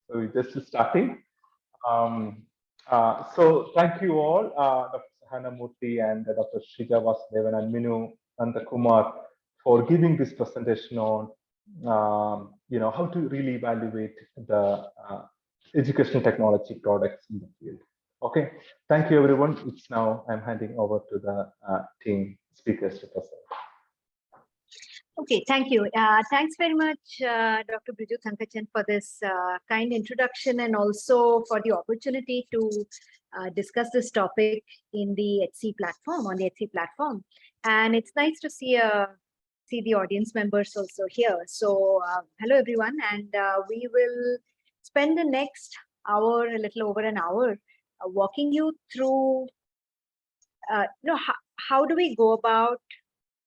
So we're just starting. So thank you all, Dr. Sahana Murthy and Dr. Sheeja, Vasudevan and Minu, Nandakumar, for giving this presentation on how to really evaluate the educational technology products in the field. Okay, thank you everyone. It's now I'm handing over to the team speakers to present. Okay, thank you. Thanks very much, Dr. Briju Thankachan, for this kind introduction and also for the opportunity to discuss this topic in the EdC platform, on the EdC platform. And it's nice to see the audience members also here. So hello, everyone. And we will spend the next hour, a little over an hour, walking you through, how do we go about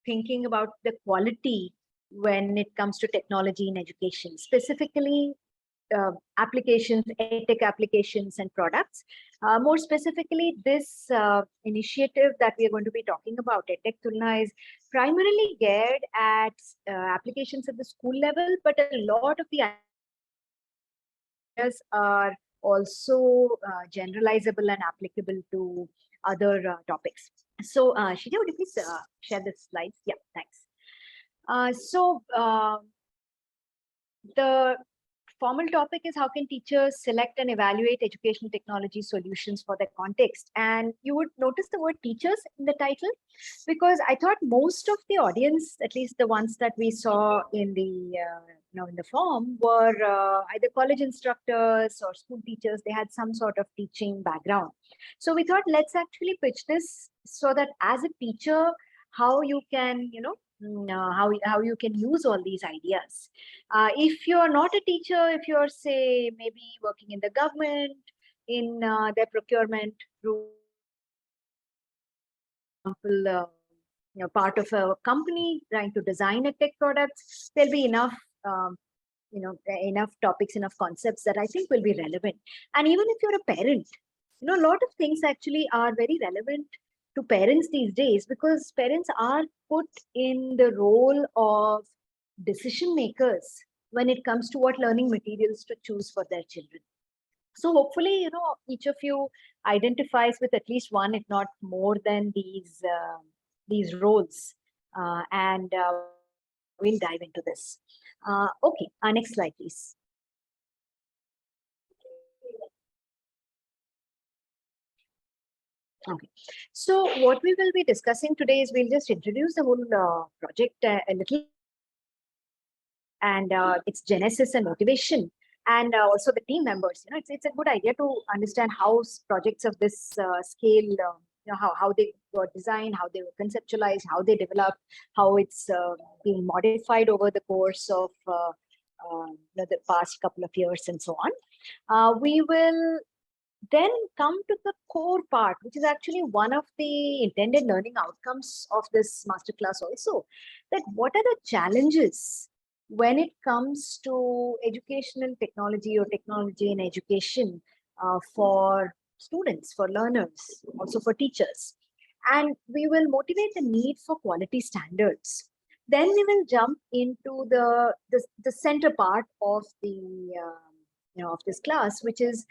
thinking about the quality when it comes to technology in education, specifically applications, EdTech applications and products. More specifically, this initiative that we are going to be talking about, EdTech Tulna, is primarily geared at applications at the school level, but a lot of the ideas are also generalizable and applicable to other topics. So, Sheeja, would you please share the slides? Yeah, thanks. The formal topic is how can teachers select and evaluate educational technology solutions for their context. And you would notice the word teachers in the title, because I thought most of the audience, at least the ones that we saw in the in the form, were either college instructors or school teachers. They had some sort of teaching background. So we thought, let's actually pitch this so that as a teacher, how you can, how you can use all these ideas. If you're not a teacher, if you're, say, maybe working in the government, in their procurement through part of a company trying to design a tech products, there'll be enough enough topics, enough concepts that I think will be relevant. And even if you're a parent, a lot of things actually are very relevant to parents these days, because parents are put in the role of decision makers when it comes to what learning materials to choose for their children. So hopefully, each of you identifies with at least one, if not more than these roles. And we'll dive into this. Okay, next slide, please. Okay, so what we will be discussing today is we'll just introduce the whole project a little, and its genesis and motivation, and also the team members. It's a good idea to understand how projects of this scale, how they were designed, how they were conceptualized, how they developed, how it's being modified over the course of the past couple of years and so on. We will then come to the core part, which is actually one of the intended learning outcomes of this masterclass also, that what are the challenges when it comes to educational technology or technology in education for students, for learners, also for teachers. And we will motivate the need for quality standards. Then we will jump into the center part of the of this class, which is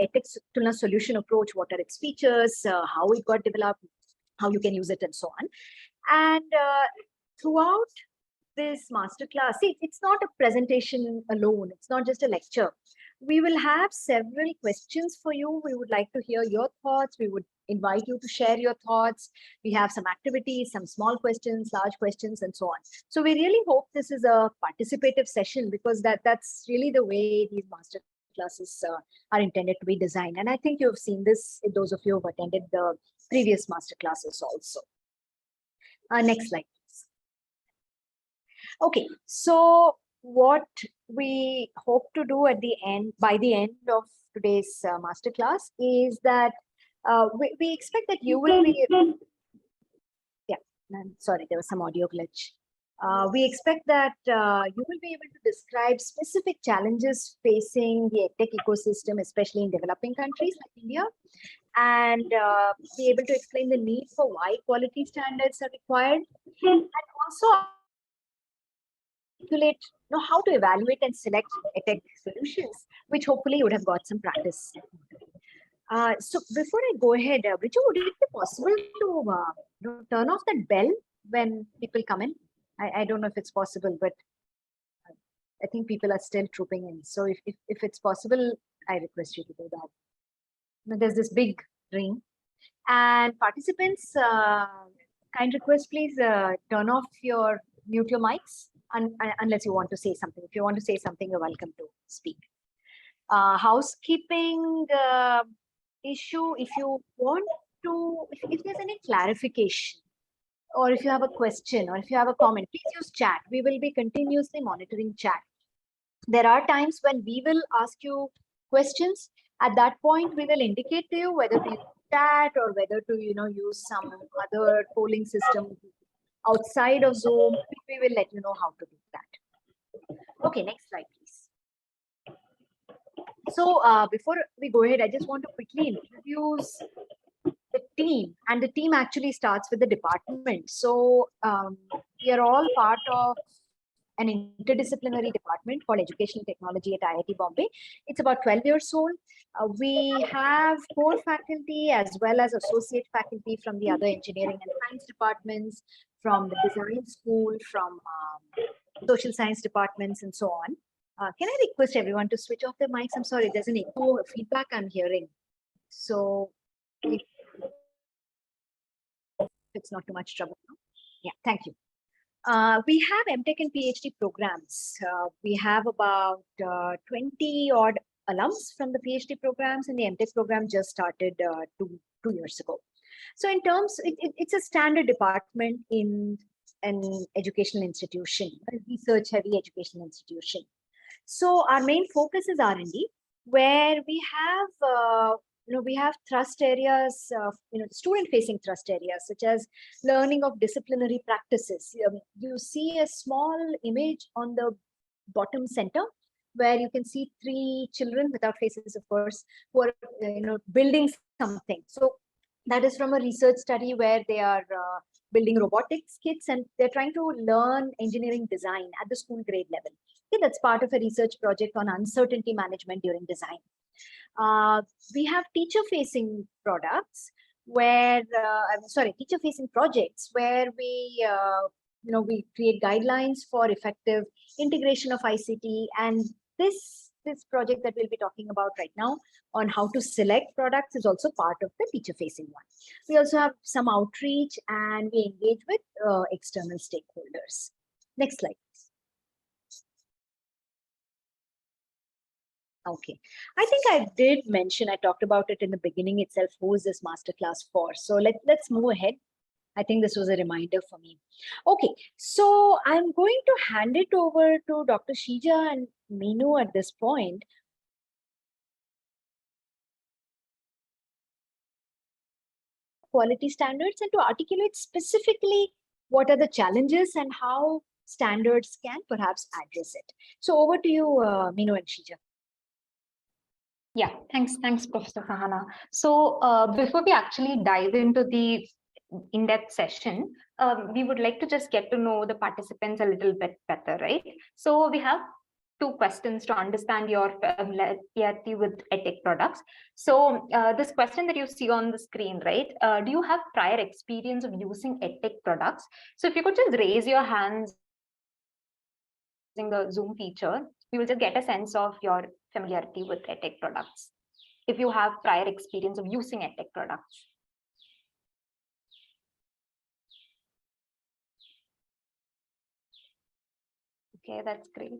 EdTech Tulna solution approach. What are its features? How it got developed? How you can use it, and so on. And throughout this masterclass, see, it's not a presentation alone. It's not just a lecture. We will have several questions for you. We would like to hear your thoughts. We would invite you to share your thoughts. We have some activities, some small questions, large questions, and so on. So we really hope this is a participative session, because that's really the way these master classes are intended to be designed. And I think you've seen this, those of you who have attended the previous master classes also. Next slide, please. Okay, so what we hope to do at the end, by the end of today's masterclass, is that we expect that you will be, sorry, there was some audio glitch. We expect that you will be able to describe specific challenges facing the EdTech ecosystem, especially in developing countries like India, and be able to explain the need for why quality standards are required, and also articulate, how to evaluate and select EdTech solutions, which hopefully you would have got some practice. So before I go ahead, Brichu, would it be possible to turn off that bell when people come in? I don't know if it's possible, but I think people are still trooping in. So if it's possible, I request you to do that. Now, there's this big ring. And participants, kind request, please mute your mics unless you want to say something. If you want to say something, you're welcome to speak. Housekeeping issue, if you want to, if there's any clarification, or if you have a question, or if you have a comment, please use chat. We will be continuously monitoring chat. There are times when we will ask you questions. At that point, we will indicate to you whether to use chat or whether to use some other polling system outside of Zoom. We will let you know how to do that. Okay, next slide, please. So before we go ahead, I just want to quickly introduce the team, and the team actually starts with the department. So we are all part of an interdisciplinary department called Educational Technology at IIT Bombay. It's about 12 years old. We have core faculty as well as associate faculty from the other engineering and science departments, from the design school, from social science departments, and so on. Can I request everyone to switch off their mics? I'm sorry, there's an echo feedback I'm hearing. So if it's not too much trouble. Yeah, thank you. We have MTech and PhD programs. We have about 20 odd alums from the PhD programs, and the MTech program just started 2 years ago. So in terms, it's a standard department in an educational institution, a research-heavy educational institution. So our main focus is R&D, where we have we have thrust areas, student-facing thrust areas, such as learning of disciplinary practices. You see a small image on the bottom center, where you can see 3 children without faces, of course, who are building something. So that is from a research study where they are building robotics kits, and they're trying to learn engineering design at the school grade level. Okay, that's part of a research project on uncertainty management during design. We have teacher-facing products where, teacher-facing projects where we, we create guidelines for effective integration of ICT. And this project that we'll be talking about right now on how to select products is also part of the teacher-facing one. We also have some outreach, and we engage with external stakeholders. Next slide. Okay, I think I did mention, I talked about it in the beginning itself, who is this masterclass for? So let's move ahead. I think this was a reminder for me. Okay, so I'm going to hand it over to Dr. Sheeja and Minu at this point. Quality standards, and to articulate specifically what are the challenges and how standards can perhaps address it. So over to you, Minu and Sheeja. Yeah, thanks, Professor Sahana. So before we actually dive into the in-depth session, we would like to just get to know the participants a little bit better, right? So we have 2 questions to understand your familiarity with EdTech products. So this question that you see on the screen, right? Do you have prior experience of using EdTech products? So if you could just raise your hands using the Zoom feature, we will just get a sense of your familiarity with EdTech products, if you have prior experience of using EdTech products. Okay, that's great.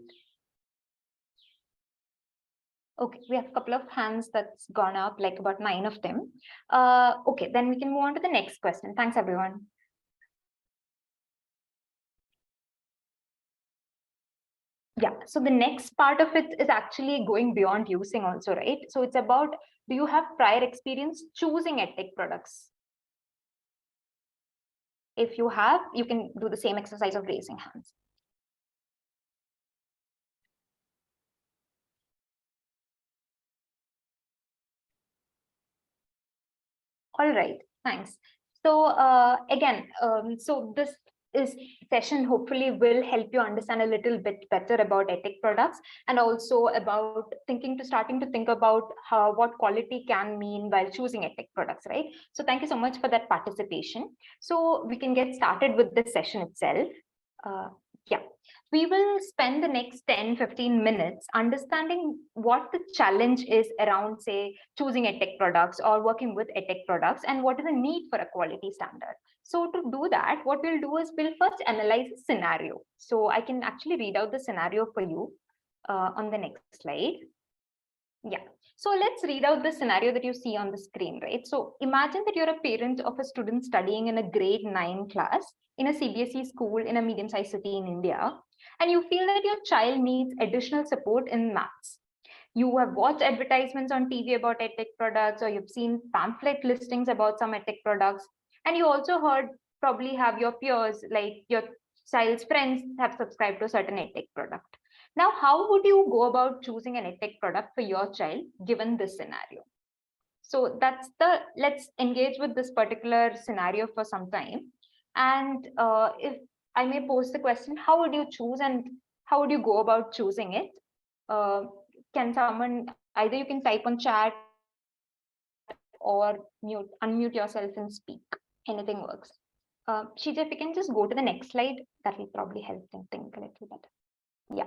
Okay, we have a couple of hands that's gone up, like about 9 of them. Okay, then we can move on to the next question. Thanks, everyone. Yeah, so the next part of it is actually going beyond using also, right? So it's about, do you have prior experience choosing EdTech products? If you have, you can do the same exercise of raising hands. All right, thanks. So again, so this this session hopefully will help you understand a little bit better about EdTech products, and also about starting to think about what quality can mean while choosing EdTech products, right? So thank you so much for that participation. So we can get started with the session itself. Yeah, we will spend the next 10-15 minutes understanding what the challenge is around, say, choosing EdTech products or working with EdTech products, and what is the need for a quality standard. So to do that, what we'll do is we'll first analyze a scenario. So I can actually read out the scenario for you on the next slide. Yeah. So let's read out the scenario that you see on the screen, right? So imagine that you're a parent of a student studying in a grade 9 class in a CBSE school in a medium-sized city in India, and you feel that your child needs additional support in maths. You have watched advertisements on TV about EdTech products, or you've seen pamphlet listings about some EdTech products, and you also probably have your peers, like your child's friends, have subscribed to a certain EdTech product. Now, how would you go about choosing an EdTech product for your child given this scenario? So let's engage with this particular scenario for some time. And if I may pose the question, how would you choose and how would you go about choosing it? Can someone, either you can type on chat or unmute yourself and speak. Anything works. Sheeja, if you can just go to the next slide, that will probably help them think a little better. Yeah.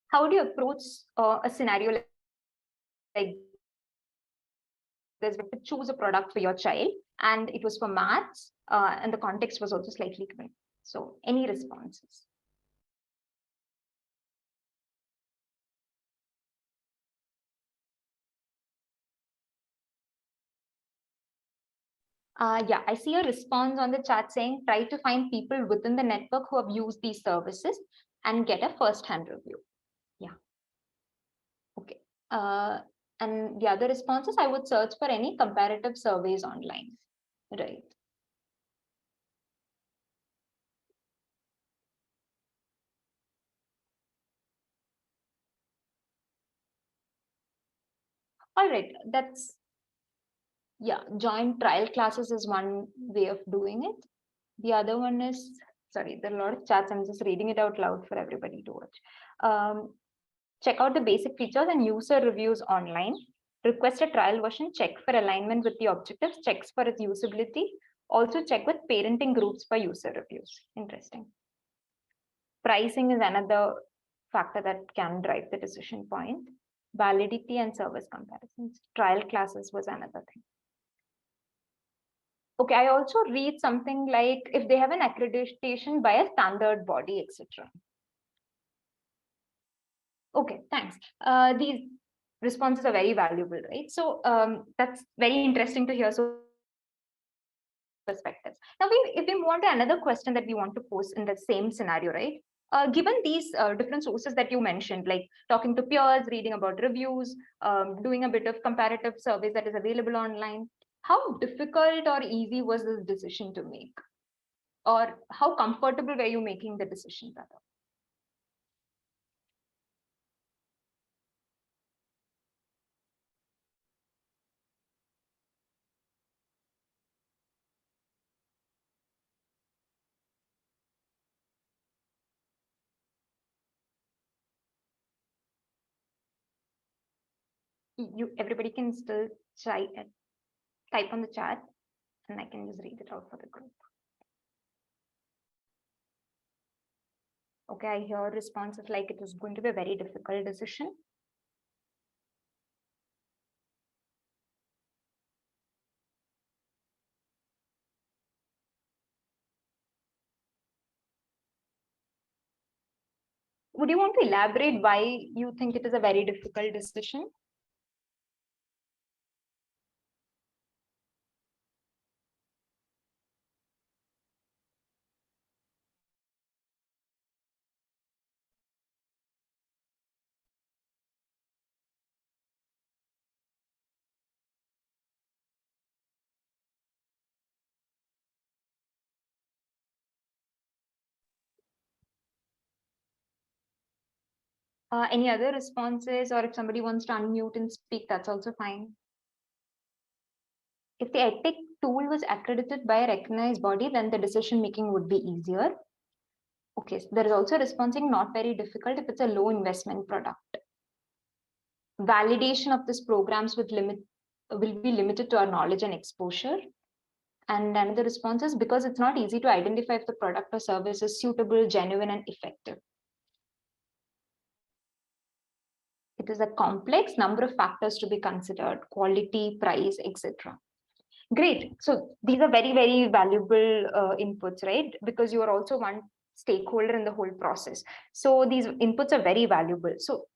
How would you approach a scenario like this? To choose a product for your child, and it was for maths, and the context was also slightly different. So any responses? Yeah, I see a response on the chat saying, try to find people within the network who have used these services and get a first-hand review. Yeah. Okay. And the other responses, I would search for any comparative surveys online. Right. All right. Yeah, join trial classes is one way of doing it. The other one is, sorry, there are a lot of chats. I'm just reading it out loud for everybody to watch. Check out the basic features and user reviews online. Request a trial version, check for alignment with the objectives, checks for its usability. Also check with parenting groups for user reviews. Interesting. Pricing is another factor that can drive the decision point. Validity and service comparisons. Trial classes was another thing. Okay, I also read something like if they have an accreditation by a standard body, etc. Okay, thanks. These responses are very valuable, right? So that's very interesting to hear. So perspectives. Now, if we move on to another question that we want to pose in the same scenario, right? Given these different sources that you mentioned, like talking to peers, reading about reviews, doing a bit of comparative surveys that is available online, how difficult or easy was this decision to make? Or how comfortable were you making the decision, rather? Everybody can still try and type on the chat, and I can just read it out for the group. Okay, I hear responses like it was going to be a very difficult decision. Would you want to elaborate why you think it is a very difficult decision? Any other responses, or if somebody wants to unmute and speak, that's also fine. If the EdTech tool was accredited by a recognized body, then the decision making would be easier. Okay, so there is also responding not very difficult if it's a low investment product. Validation of these programs will be limited to our knowledge and exposure. And another response is because it's not easy to identify if the product or service is suitable, genuine, and effective. It is a complex number of factors to be considered: quality, price, etc. Great. So these are very, very valuable inputs, right? Because you are also one stakeholder in the whole process. So these inputs are very valuable. So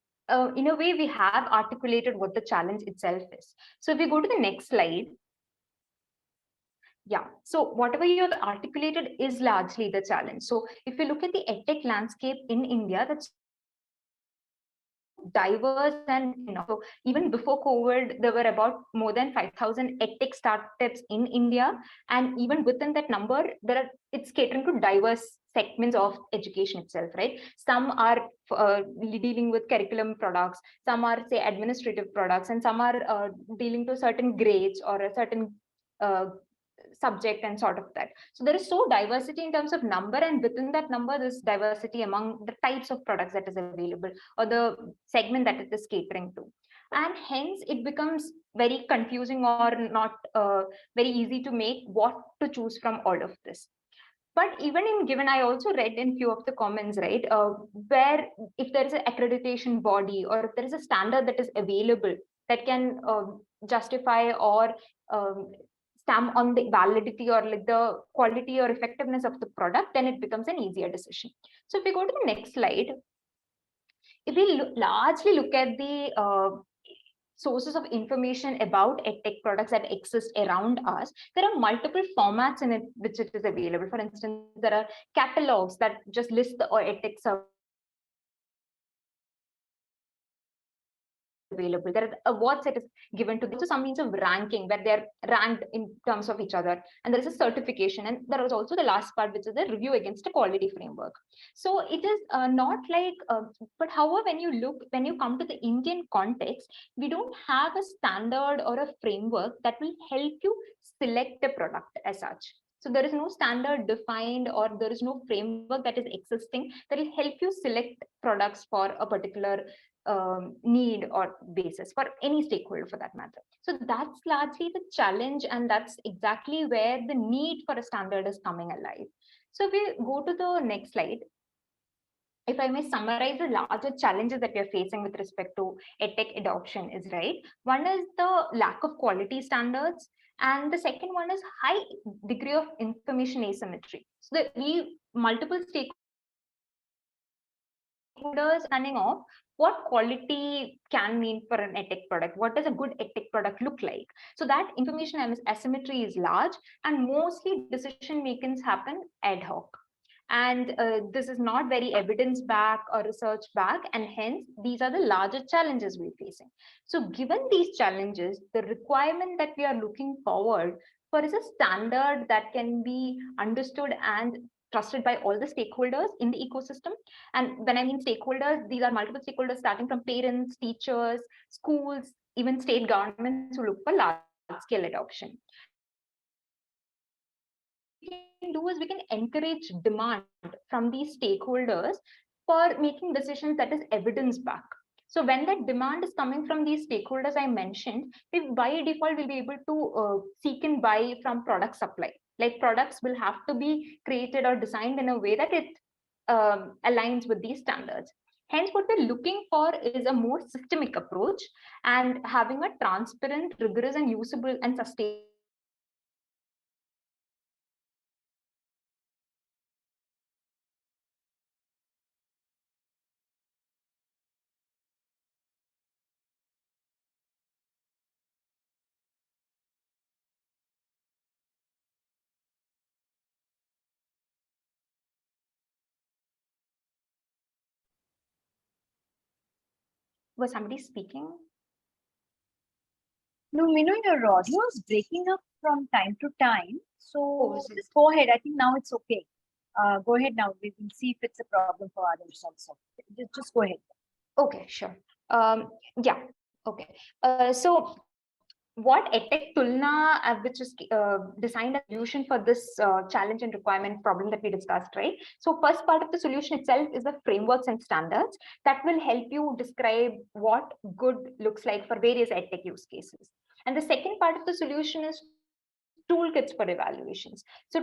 in a way, we have articulated what the challenge itself is. So if we go to the next slide. Yeah, so whatever you have articulated is largely the challenge. So if you look at the EdTech landscape in India, that's diverse, and so even before COVID, there were about more than 5,000 EdTech startups in India, and even within that number, it's catering to diverse segments of education itself, right? Some are dealing with curriculum products, some are say administrative products, and some are dealing to certain grades or a certain subject and sort of that. So there is so diversity in terms of number, and within that number, there's diversity among the types of products that is available or the segment that it is catering to. And hence it becomes very confusing or not very easy to make what to choose from all of this. But even in given, I also read in few of the comments, right, where if there is an accreditation body or if there is a standard that is available that can justify or stamp on the validity or like the quality or effectiveness of the product, then it becomes an easier decision. So if we go to the next slide, if we largely look at the sources of information about EdTech products that exist around us, there are multiple formats in it which it is available. For instance, there are catalogs that just list the EdTech services available. There are awards that is given to them. So some means of ranking where they're ranked in terms of each other. And there is a certification. And there is also the last part, which is the review against a quality framework. So it is not like, but however, when you come to the Indian context, we don't have a standard or a framework that will help you select a product as such. So there is no standard defined, or there is no framework that is existing that will help you select products for a particular need or basis for any stakeholder for that matter. So that's largely the challenge, and that's exactly where the need for a standard is coming alive. So if we go to the next slide, if I may summarize the larger challenges that we are facing with respect to EdTech adoption is, right, one is the lack of quality standards, and the second one is high degree of information asymmetry. So multiple stakeholders running off what quality can mean for an EdTech product. What does a good EdTech product look like? So that information asymmetry is large, and mostly decision makings happen ad hoc. And this is not very evidence back or research back, and hence these are the larger challenges we're facing. So given these challenges, the requirement that we are looking forward for is a standard that can be understood and trusted by all the stakeholders in the ecosystem. And when I mean stakeholders, these are multiple stakeholders starting from parents, teachers, schools, even state governments who look for large-scale adoption. Can do is we can encourage demand from these stakeholders for making decisions that is evidence back. So when that demand is coming from these stakeholders I mentioned, we by default will be able to seek and buy from product supply. Like products will have to be created or designed in a way that it aligns with these standards. Hence, what we're looking for is a more systemic approach and having a transparent, rigorous, and usable and sustainable Was somebody speaking? No, Minu, your audio is breaking up from time to time. So Oh, just go ahead. I think now it's okay. Go ahead now. We will see if it's a problem for others also. Just go ahead. Okay, sure. Yeah, okay. So what EdTech Tulna, which is designed a solution for this challenge and requirement problem that we discussed, right? So first part of the solution itself is the frameworks and standards that will help you describe what good looks like for various EdTech use cases. And the second part of the solution is toolkits for evaluations. So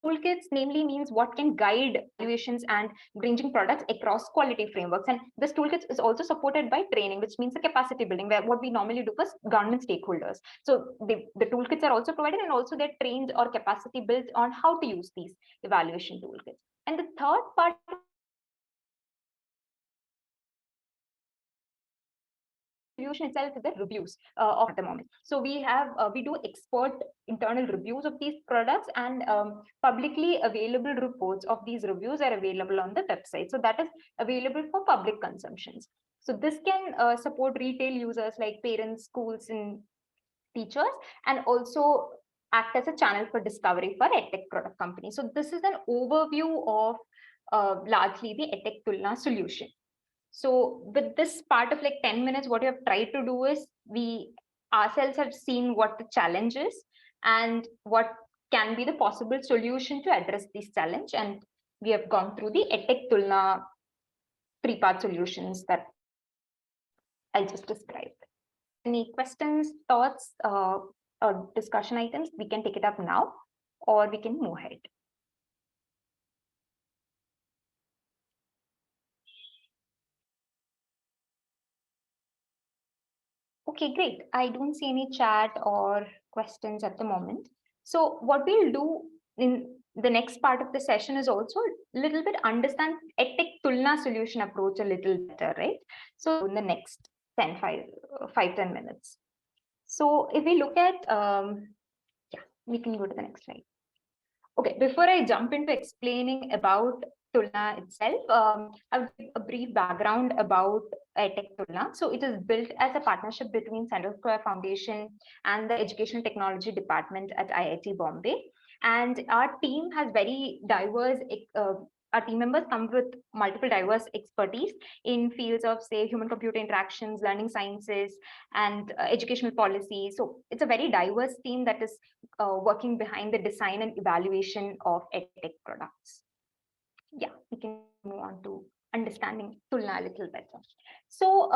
toolkits namely means what can guide evaluations and ranging products across quality frameworks. And this toolkits is also supported by training, which means the capacity building, where what we normally do for government stakeholders. So the toolkits are also provided, and also they're trained or capacity built on how to use these evaluation toolkits. And the third part solution itself is the reviews of at the moment. So we do expert internal reviews of these products, and publicly available reports of these reviews are available on the website. So that is available for public consumptions. So this can support retail users like parents, schools, and teachers, and also act as a channel for discovery for EdTech product companies. So this is an overview of largely the EdTech Tulna solution. So with this part of like 10 minutes, what we have tried to do is we ourselves have seen what the challenge is and what can be the possible solution to address this challenge. And we have gone through the EdTech Tulna three-part solutions that I just described. Any questions, thoughts, or discussion items, we can take it up now, or we can move ahead. Okay, great. I don't see any chat or questions at the moment. So what we'll do in the next part of the session is also a little bit understand EdTech Tulna solution approach a little better, right? So in the next 5-10 minutes. So if we look at, yeah, we can go to the next slide. Okay, before I jump into explaining about Tulna itself, I'll give a brief background about EdTech Tulna. So it is built as a partnership between Central Square Foundation and the Educational Technology Department at IIT Bombay. And our team has very diverse, our team members come with multiple diverse expertise in fields of, say, human-computer interactions, learning sciences, and educational policy. So it's a very diverse team that is working behind the design and evaluation of EdTech products. Yeah, we can move on to understanding Tulna a little better. So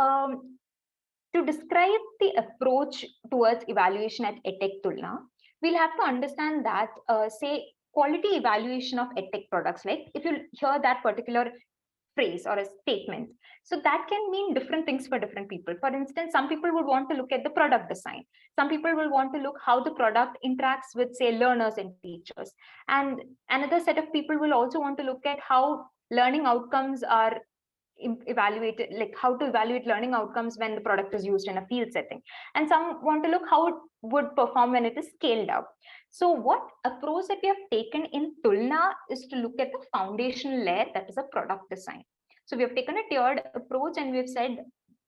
to describe the approach towards evaluation at EdTech Tulna, we'll have to understand that, say, quality evaluation of EdTech products, like if you hear that particular phrase or a statement, so that can mean different things for different people. For instance, some people would want to look at the product design. Some people will want to look how the product interacts with, say, learners and teachers. And another set of people will also want to look at how learning outcomes are evaluated, like how to evaluate learning outcomes when the product is used in a field setting. And some want to look how it would perform when it is scaled up. So what approach that we have taken in Tulna is to look at the foundational layer, that is a product design. So we have taken a tiered approach, and we've said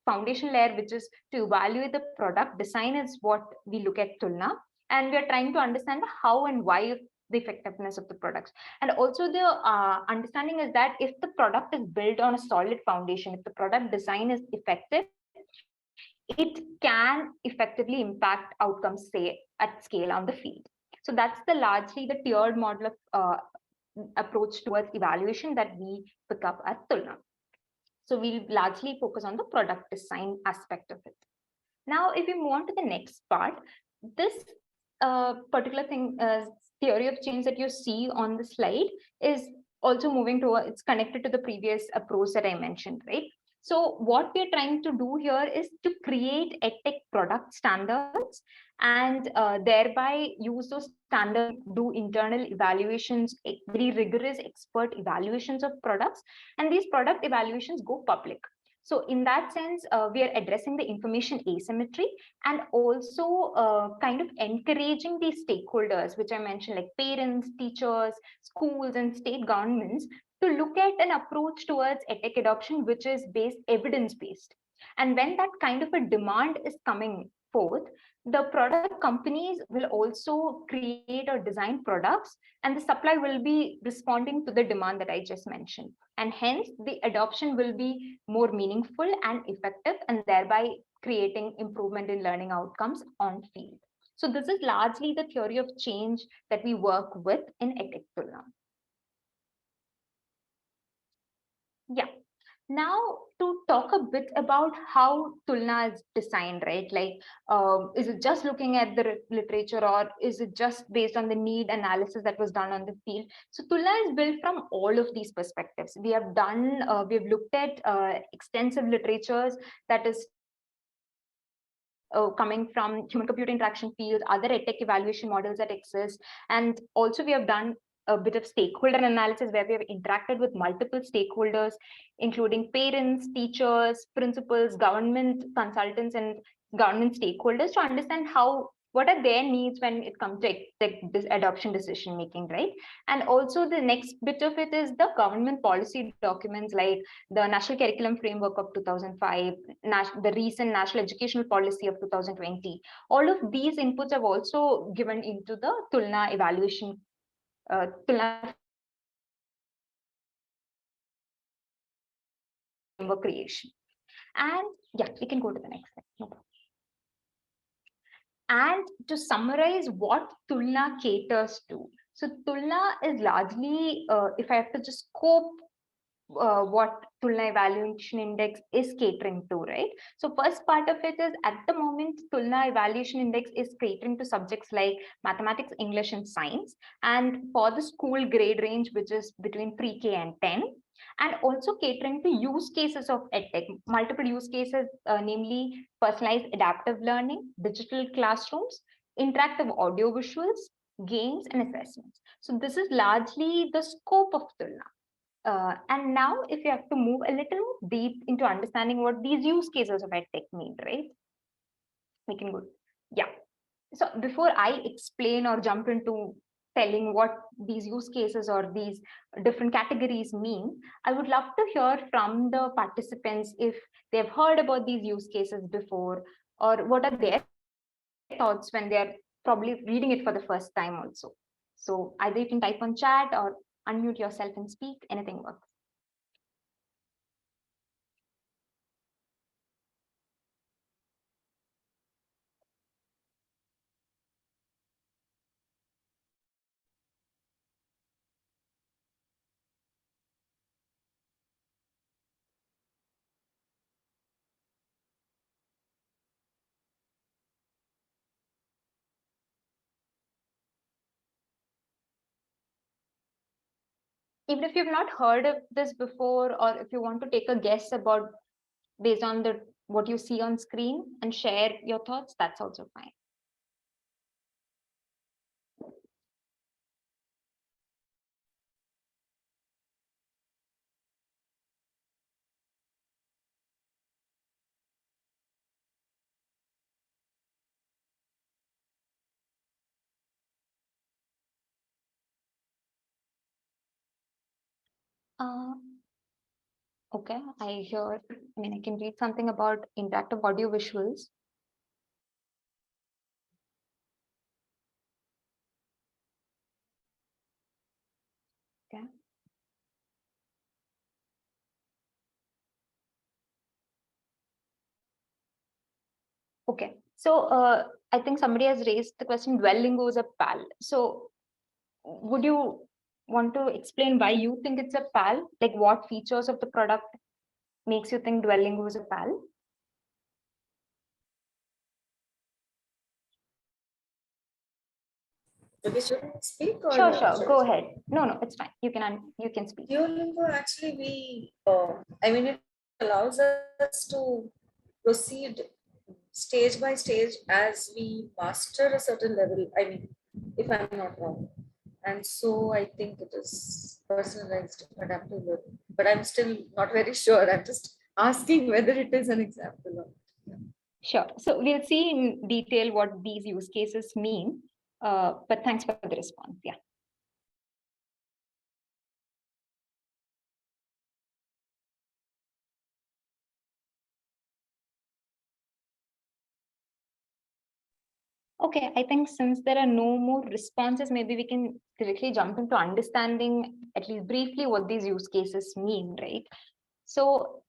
foundation layer, which is to evaluate the product design, is what we look at Tulna. And we are trying to understand how and why the effectiveness of the products. And also the understanding is that if the product is built on a solid foundation, if the product design is effective, it can effectively impact outcomes, say, at scale on the field. So that's largely the tiered model of approach towards evaluation that we pick up at Tulna. So we'll largely focus on the product design aspect of it. Now, if we move on to the next part, this particular thing, theory of change that you see on the slide is also moving to, it's connected to the previous approach that I mentioned, right? So what we're trying to do here is to create EdTech product standards, and thereby use those standards, do internal evaluations, very rigorous expert evaluations of products, and these product evaluations go public. So in that sense, we are addressing the information asymmetry, and also kind of encouraging these stakeholders, which I mentioned, like parents, teachers, schools, and state governments, to look at an approach towards EdTech adoption, which is evidence-based. And when that kind of a demand is coming Fourth, the product companies will also create or design products, and the supply will be responding to the demand that I just mentioned. And hence, the adoption will be more meaningful and effective, and thereby creating improvement in learning outcomes on field. So this is largely the theory of change that we work with in EdTech Tulna. Yeah. Now, to talk a bit about how Tulna is designed, right? Like, is it just looking at the literature, or is it just based on the need analysis that was done on the field? So Tulna is built from all of these perspectives. We have done, we've looked at extensive literatures that is coming from human-computer interaction field, other EdTech evaluation models that exist. And also we have done a bit of stakeholder analysis where we have interacted with multiple stakeholders, including parents, teachers, principals, government consultants, and government stakeholders to understand what are their needs when it comes to this adoption decision making, right? And also the next bit of it is the government policy documents like the National Curriculum Framework of 2005, the recent National Educational Policy of 2020. All of these inputs have also given into the Tulna evaluation, Tulna framework creation. And yeah, we can go to the next slide. No problem. And to summarize what Tulna caters to. So Tulna is largely, if I have to just scope what Tulna Evaluation Index is catering to, right? So first part of it is, at the moment, Tulna Evaluation Index is catering to subjects like mathematics, English, and science. And for the school grade range, which is between pre-K and 10, and also catering to use cases of EdTech, multiple use cases, namely personalized adaptive learning, digital classrooms, interactive audio visuals, games, and assessments. So this is largely the scope of Tulna. And now if you have to move a little more deep into understanding what these use cases of EdTech mean, right? We can go. Yeah. So before I explain or jump into telling what these use cases or these different categories mean, I would love to hear from the participants if they've heard about these use cases before, or what are their thoughts when they're probably reading it for the first time also. So either you can type on chat or unmute yourself and speak, anything works. Even if you've not heard of this before, or if you want to take a guess about based on what you see on screen and share your thoughts, that's also fine. Okay, I can read something about interactive audio visuals. Okay. Okay, so I think somebody has raised the question, Duolingo is a PAL. So would you want to explain why you think it's a PAL? Like what features of the product makes you think Duolingo is a PAL? Okay, should I speak or Sure, should go I ahead. No, it's fine. You can speak. Duolingo actually it allows us to proceed stage by stage as we master a certain level. I mean, if I'm not wrong. And so I think it is personalized adaptive learning. But I'm still not very sure. I'm just asking whether it is an example or not. Sure. So we'll see in detail what these use cases mean. But thanks for the response. Yeah. Okay, I think since there are no more responses, maybe we can directly jump into understanding at least briefly what these use cases mean, right? So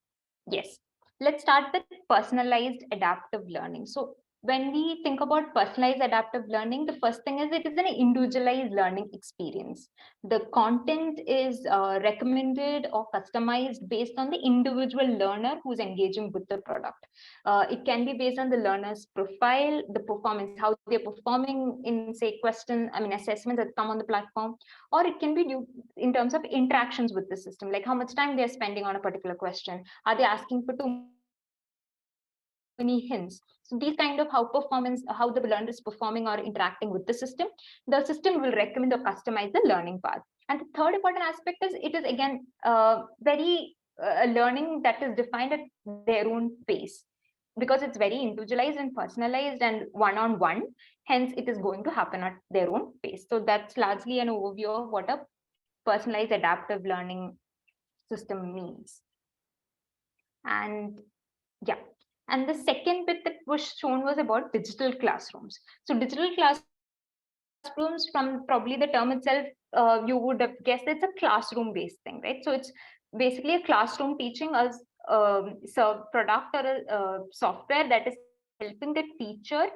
yes, let's start with personalized adaptive learning. So when we think about personalized adaptive learning, the first thing is it is an individualized learning experience. The content is recommended or customized based on the individual learner who's engaging with the product. It can be based on the learner's profile, the performance, how they're performing in, say, assessments that come on the platform, or it can be due in terms of interactions with the system, like how much time they're spending on a particular question. Are they asking for too many hints? So these kind of how the learner is performing or interacting with the system will recommend or customize the learning path. And the third important aspect is it is again very learning that is defined at their own pace, because it's very individualized and personalized and one-on-one. Hence, it is going to happen at their own pace. So that's largely an overview of what a personalized adaptive learning system means. And yeah, and the second bit that was shown was about digital classrooms. So digital classrooms, from probably the term itself, you would have guessed it's a classroom based thing, right? So it's basically a classroom teaching as product or a software that is helping the teacher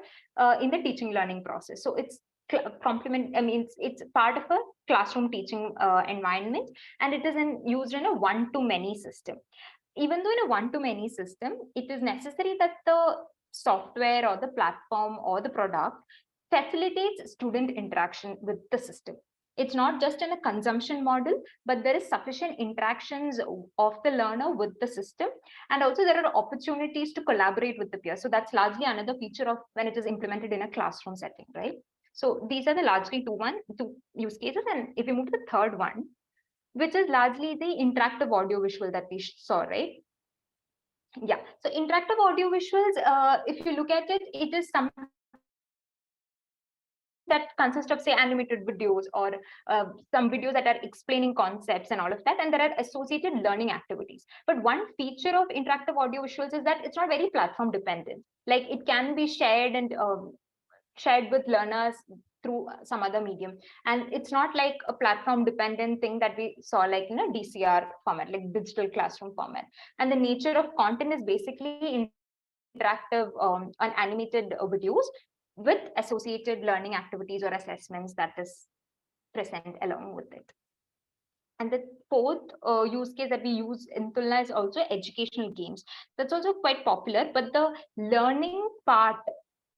in the teaching learning process. So it's it's part of a classroom teaching environment, and it is used in a one-to-many system. Even though in a one-to-many system, it is necessary that the software or the platform or the product facilitates student interaction with the system. It's not just in a consumption model, but there is sufficient interactions of the learner with the system. And also there are opportunities to collaborate with the peers. So that's largely another feature of when it is implemented in a classroom setting, right? So these are the largely two use cases. And if we move to the third one, which is largely the interactive audio visual that we saw, right? Yeah, so interactive audio visuals, if you look at it, it is something that consists of, say, animated videos or some videos that are explaining concepts and all of that, and there are associated learning activities. But one feature of interactive audio visuals is that it's not very platform dependent. Like it can be shared and shared with learners through some other medium, and it's not like a platform dependent thing that we saw like in a DCR format, like digital classroom format. And the nature of content is basically interactive and animated videos with associated learning activities or assessments that is present along with it. And the fourth use case that we use in Tulna is also educational games. That's also quite popular, but the learning part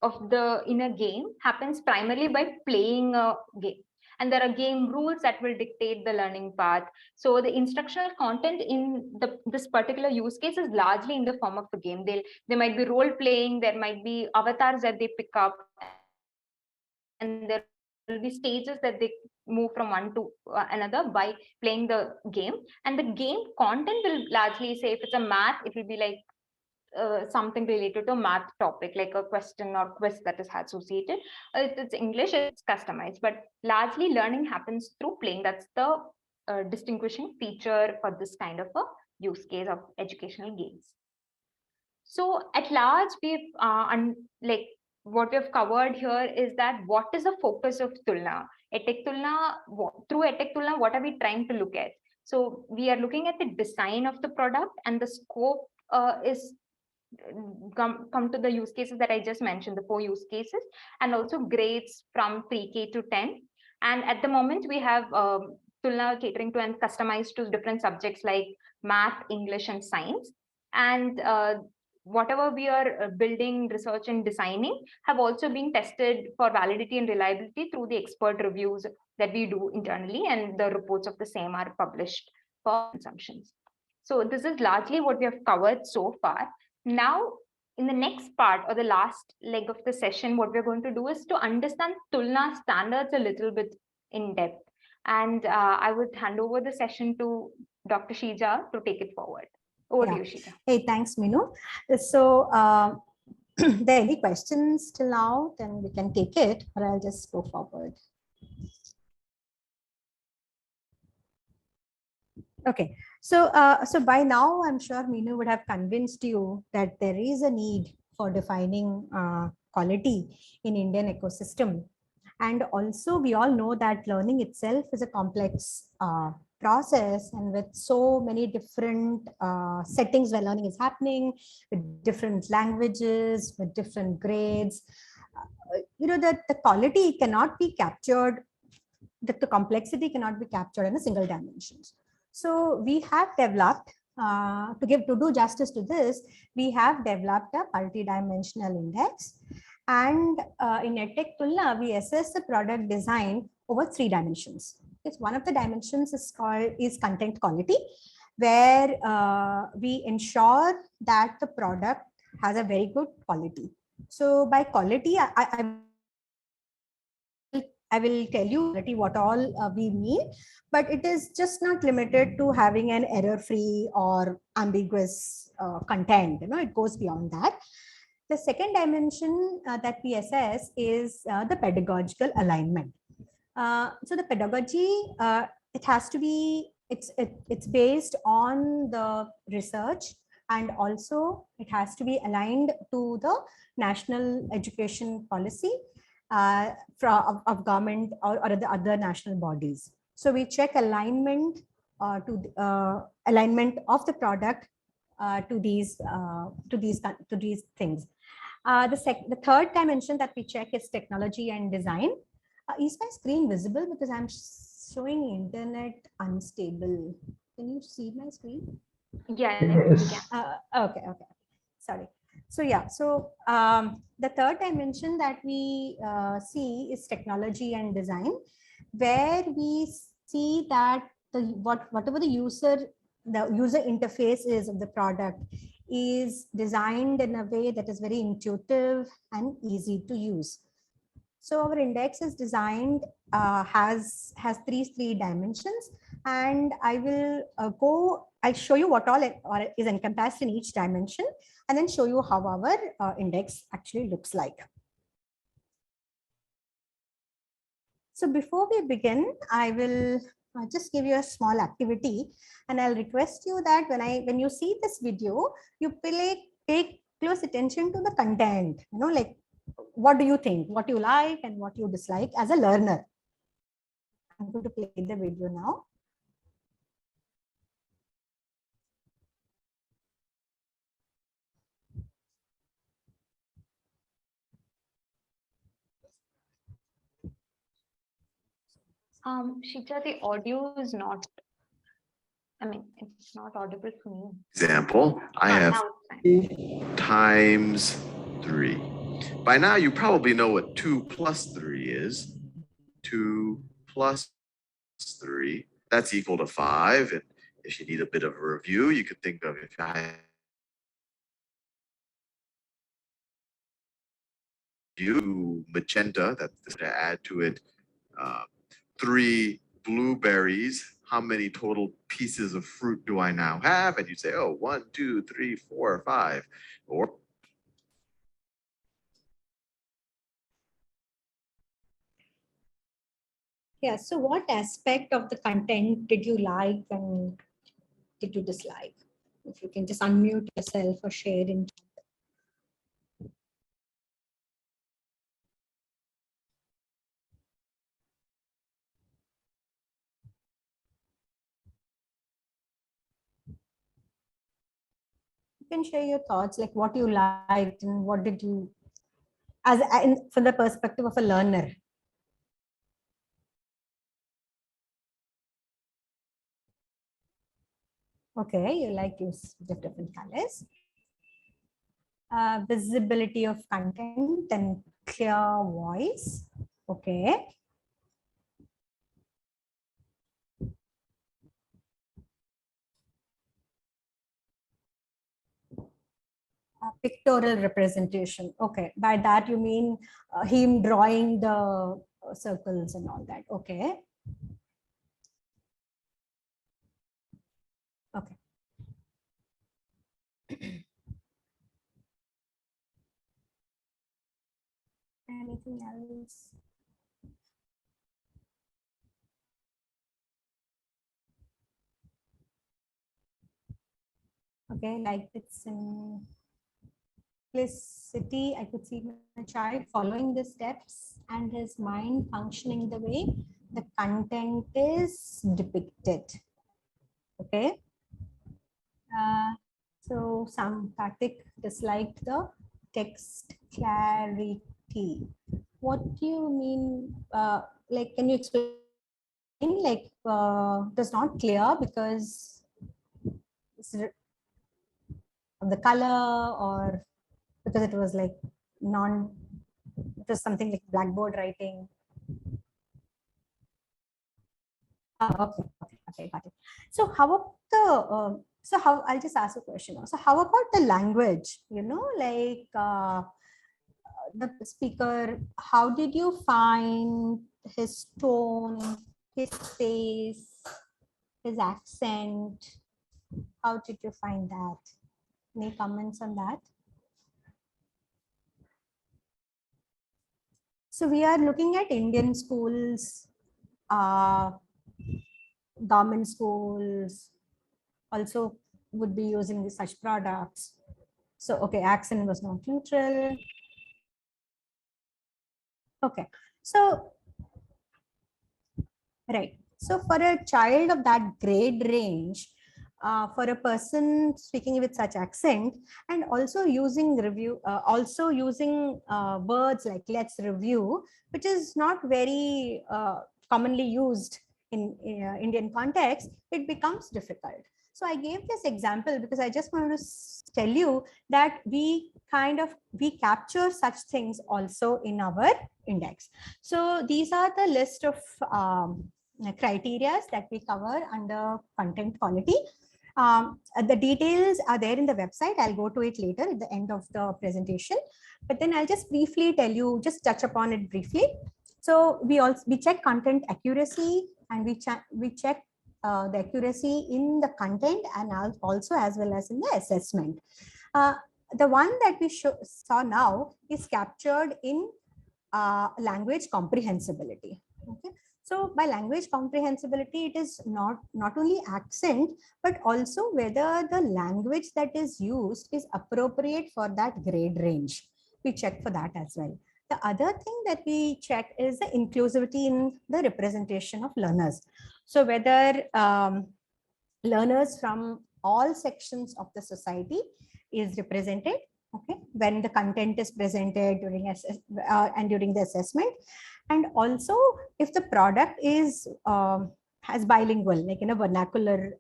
of the inner game happens primarily by playing a game. And there are game rules that will dictate the learning path. So the instructional content in this particular use case is largely in the form of a game. They might be role playing, there might be avatars that they pick up, and there will be stages that they move from one to another by playing the game. And the game content will largely say, if it's a math, it will be like something related to a math topic, like a question or quiz that is associated. If it's English, it's customized, but largely learning happens through playing. That's the distinguishing feature for this kind of a use case of educational games. So at large, we've like what we've covered here is that what is the focus of Tulna? EdTech Tulna, through EdTech Tulna, what are we trying to look at? So we are looking at the design of the product, and the scope is come to the use cases that I just mentioned, the 4 use cases, and also grades from pre-K to 10. And at the moment, we have Tulna catering to and customized to different subjects like math, English, and science. And whatever we are building, research, and designing have also been tested for validity and reliability through the expert reviews that we do internally, and the reports of the same are published for consumptions. So this is largely what we have covered so far. Now, in the next part or the last leg of the session, what we're going to do is to understand Tulna standards a little bit in depth. And I would hand over the session to Dr. Sheeja to take it forward. Over to you, Sheeja. Hey, thanks, Minu. So, there are any questions till now, then we can take it, or I'll just go forward. Okay, so so by now, I'm sure Minu would have convinced you that there is a need for defining quality in Indian ecosystem. And also we all know that learning itself is a complex process, and with so many different settings where learning is happening, with different languages, with different grades, that the quality cannot be captured, the complexity cannot be captured in a single dimensions. So we have developed, to do justice to this, we have developed a multi-dimensional index. And in EdTech Tulna, we assess the product design over 3 dimensions. It's one of the dimensions is content quality, where we ensure that the product has a very good quality. So by quality, I will tell you what all we mean, but it is just not limited to having an error-free or ambiguous content. It goes beyond that. The second dimension that we assess is the pedagogical alignment. So the pedagogy, it has to be, it's based on the research, and also it has to be aligned to the national education policy of government or the other national bodies. So we check alignment alignment of the product to these things. The third dimension that we check is technology and design. Is my screen visible? Because I'm showing internet unstable. Can you see my screen? Yeah. Okay. Sorry. So yeah, so the third dimension that we see is technology and design, where we see that whatever the user interface is of the product is designed in a way that is very intuitive and easy to use. So our index is designed, has three dimensions, and I will I'll show you what all is encompassed in each dimension, and then show you how our index actually looks like. So before we begin, I will just give you a small activity, and I'll request you that when you see this video, you take close attention to the content, like what do you think, what you like and what you dislike as a learner. I'm going to play the video now. Sheeja, the audio is not, it's not audible for me. Example, I have 2 times 3. By now, you probably know what 2 plus 3 is. 2 plus 3, that's equal to 5. And if you need a bit of a review, you could think of if I view magenta, that's to add to it 3 blueberries. How many total pieces of fruit do I now have? And you say, oh, 1, 2, 3, 4, 5. Or yeah, so what aspect of the content did you like and did you dislike? If you can just unmute yourself or share in. You can share your thoughts, like what you liked and what did you, from the perspective of a learner. Okay, you like use of different colors. Visibility of content and clear voice. Okay. Pictorial representation. Okay, by that you mean him drawing the circles and all that. Okay. Okay. Anything else? Okay, like it's in simplicity, I could see my child following the steps and his mind functioning the way the content is depicted. Okay. So some Karthik disliked the text clarity. What do you mean? Like, can you explain? Like, that's not clear because of the color, or because it was like it was something like blackboard writing. Okay, got it. So how about the I'll just ask a question. So how about the language? Like the speaker, how did you find his tone, his pace, his accent? How did you find that? Any comments on that? So we are looking at Indian schools, government schools also would be using such products. So, okay, accent was not neutral. Okay, so, right. So for a child of that grade range, for a person speaking with such accent and also using words like let's review, which is not very commonly used in Indian context, it becomes difficult. So I gave this example because I just wanted to tell you that we capture such things also in our index. So these are the list of criteria that we cover under content quality. The details are there in the website. I'll go to it later at the end of the presentation, but then I'll just briefly tell you, just touch upon it briefly. So we check content accuracy, and we check the accuracy in the content and also as well as in the assessment. The one that we saw now is captured in language comprehensibility. Okay. So by language comprehensibility, it is not only accent, but also whether the language that is used is appropriate for that grade range. We check for that as well. The other thing that we check is the inclusivity in the representation of learners. So whether learners from all sections of the society is represented, okay, when the content is presented during and during the assessment. And also if the product is has bilingual, like in a vernacular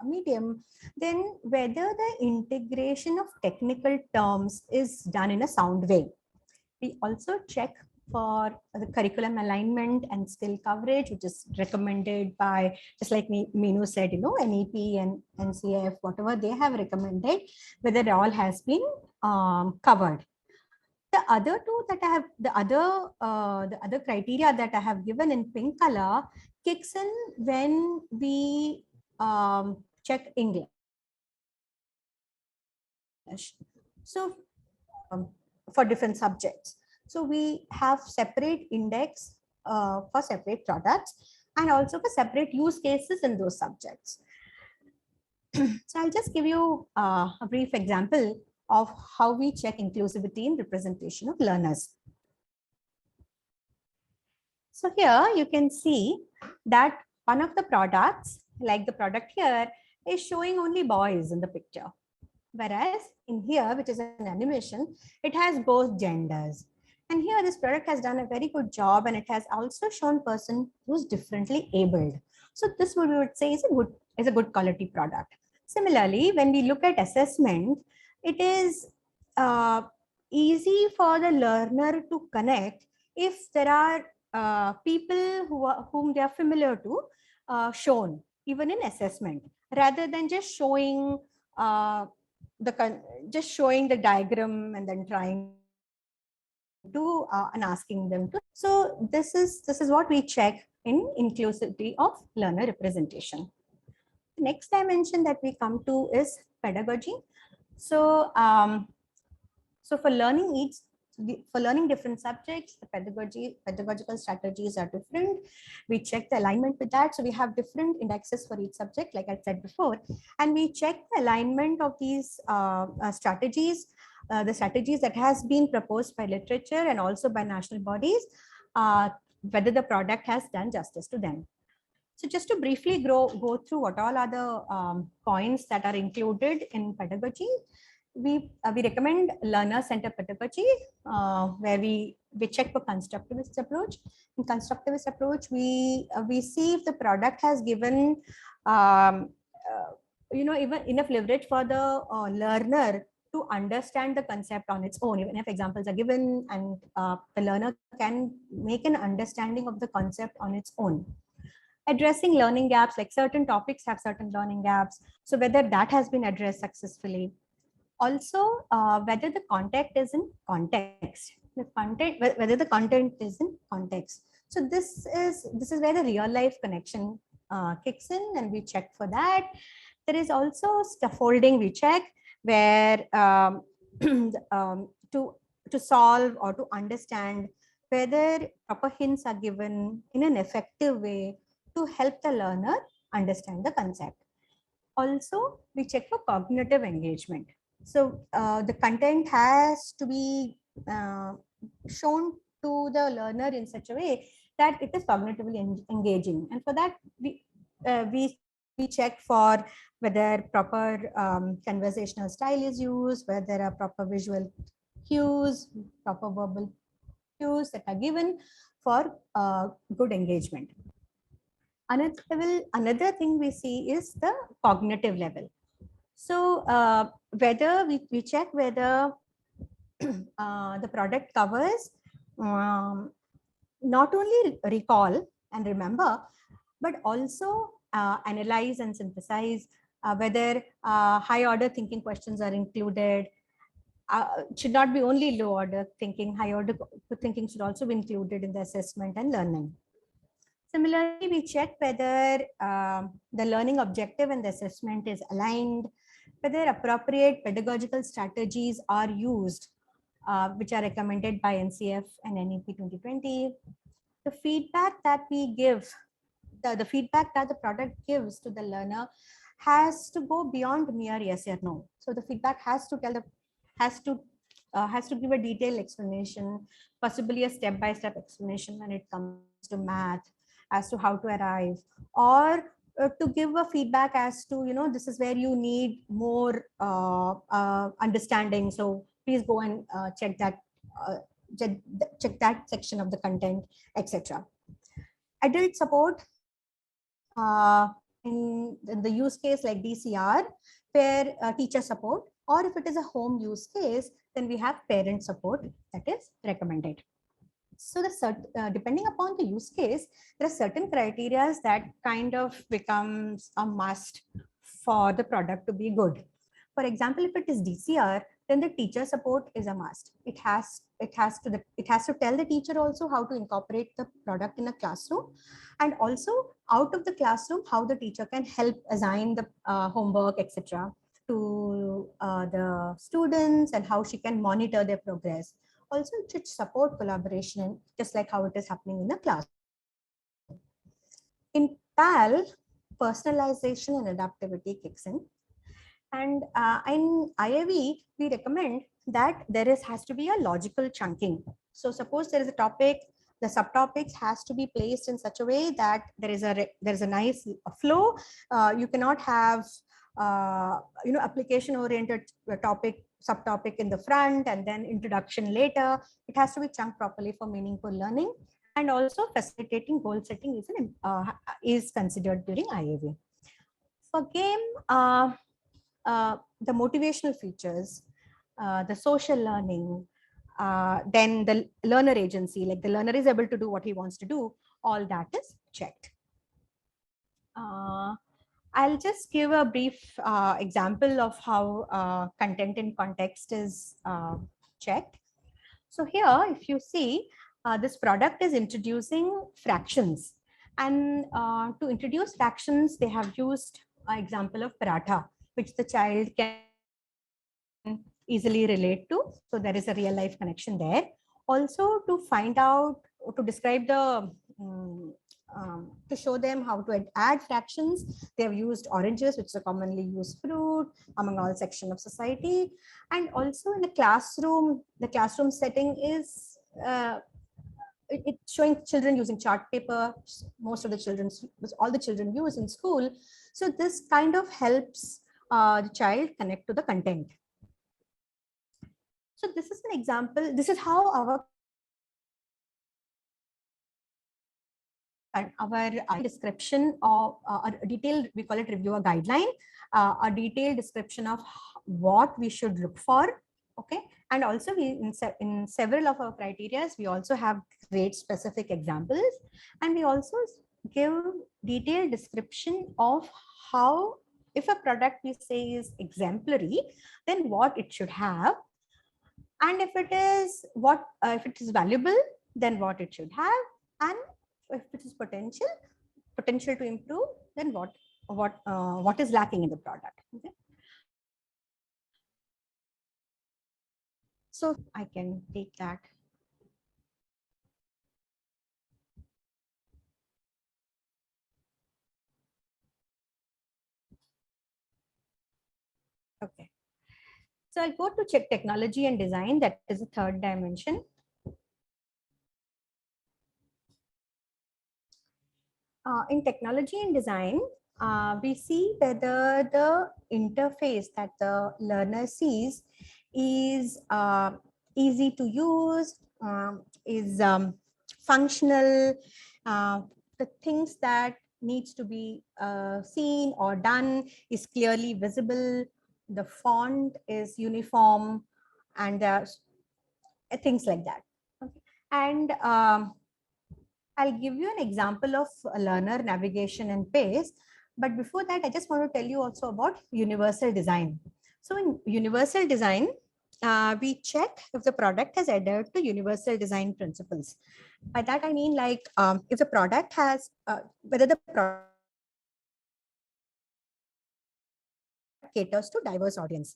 medium, then whether the integration of technical terms is done in a sound way. We also check for the curriculum alignment and skill coverage, which is recommended by, just like Minu said, NEP and NCF, whatever they have recommended, whether it all has been covered. The other two that I have, the other criteria that I have given in pink color kicks in when we check English. So for different subjects. So we have separate index for separate products and also for separate use cases in those subjects. So I'll just give you a brief example of how we check inclusivity in representation of learners. So here you can see that one of the products, like the product here, is showing only boys in the picture. Whereas in here, which is an animation, it has both genders. And here this product has done a very good job, and it has also shown person who's differently abled. So this we would say is a good quality product. Similarly, when we look at assessment, it is easy for the learner to connect if there are people whom they are familiar to shown even in assessment, rather than just showing the diagram and then trying to and asking them to. So this is what we check in inclusivity of learner representation. The next dimension that we come to is pedagogy. So so for learning different subjects, the pedagogical strategies are different. We check the alignment with that. So we have different indexes for each subject, like I said before, and we check the alignment of these strategies the strategies that has been proposed by literature and also by national bodies, whether the product has done justice to them. So just to briefly go through what all are the points that are included in pedagogy, we recommend learner-centered pedagogy, where we check for constructivist approach. In constructivist approach, we see if the product has given even enough leverage for the learner to understand the concept on its own, even if examples are given, and the learner can make an understanding of the concept on its own. Addressing learning gaps, like certain topics have certain learning gaps, so whether that has been addressed successfully. Also, whether the content is in context, whether the content is in context. So this is where the real life connection kicks in, and we check for that. There is also scaffolding we check, where to solve or to understand whether proper hints are given in an effective way to help the learner understand the concept. Also, we check for cognitive engagement. So the content has to be shown to the learner in such a way that it is cognitively engaging, and for that we check for whether proper conversational style is used, whether there are proper visual cues, proper verbal cues that are given for good engagement. Another thing we see is the cognitive level. So whether we check whether the product covers not only recall and remember, but also analyze and synthesize, whether high order thinking questions are included. Should not be only low order thinking, high order thinking should also be included in the assessment and learning. Similarly, we check whether the learning objective and the assessment is aligned, whether appropriate pedagogical strategies are used, which are recommended by NCF and NEP 2020. The feedback that we give, the feedback that the product gives to the learner has to go beyond mere yes or no. So the feedback has to give a detailed explanation, possibly a step-by-step explanation when it comes to math, as to how to arrive, or to give a feedback as to, this is where you need more understanding. So please go and check that section of the content, etc. Adult support in the use case like DCR, where teacher support, or if it is a home use case, then we have parent support that is recommended. So depending upon the use case, there are certain criteria that kind of becomes a must for the product to be good. For example, if it is DCR, then the teacher support is a must. It has to tell the teacher also how to incorporate the product in a classroom, and also out of the classroom how the teacher can help assign the homework, etc., to the students, and how she can monitor their progress. Also, it should support collaboration, just like how it is happening in the class. In PAL, personalization and adaptivity kicks in. And in IIV, we recommend that has to be a logical chunking. So suppose there is a topic, the subtopics has to be placed in such a way that there is a nice flow. You cannot have application oriented topic, subtopic in the front and then introduction later. It has to be chunked properly for meaningful learning, and also facilitating goal setting is considered during IIV. For game, the motivational features, the social learning, then the learner agency, like the learner is able to do what he wants to do, all that is checked. I'll just give a brief example of how content in context is checked. So here, if you see, this product is introducing fractions. And to introduce fractions, they have used an example of paratha, which the child can easily relate to. So there is a real life connection there. Also, to find out, to describe the to show them how to add fractions. They have used oranges, which is a commonly used fruit among all sections of society. And also in the classroom setting is it's showing children using chart paper. Most of the children, all the children use in school. So this kind of helps the child connect to the content. So this is an example. This is how our description of a detailed, we call it reviewer guideline, a detailed description of what we should look for. Okay, and also we in several of our criteria, we also have grade specific examples, and we also give detailed description of how, if a product we say is exemplary, then what it should have, and if it is valuable, then what it should have, and if it is potential to improve, then what is lacking in the product. Okay. So I can take that. Okay. So I'll go to check technology and design. That is the third dimension. In technology and design, we see whether the interface that the learner sees is easy to use, is functional, the things that needs to be seen or done is clearly visible, the font is uniform, and things like that. Okay. And I'll give you an example of learner navigation and pace. But before that, I just want to tell you also about universal design. So in universal design, we check if the product has adhered to universal design principles. By that, I mean like if the product has, whether the product caters to diverse audience.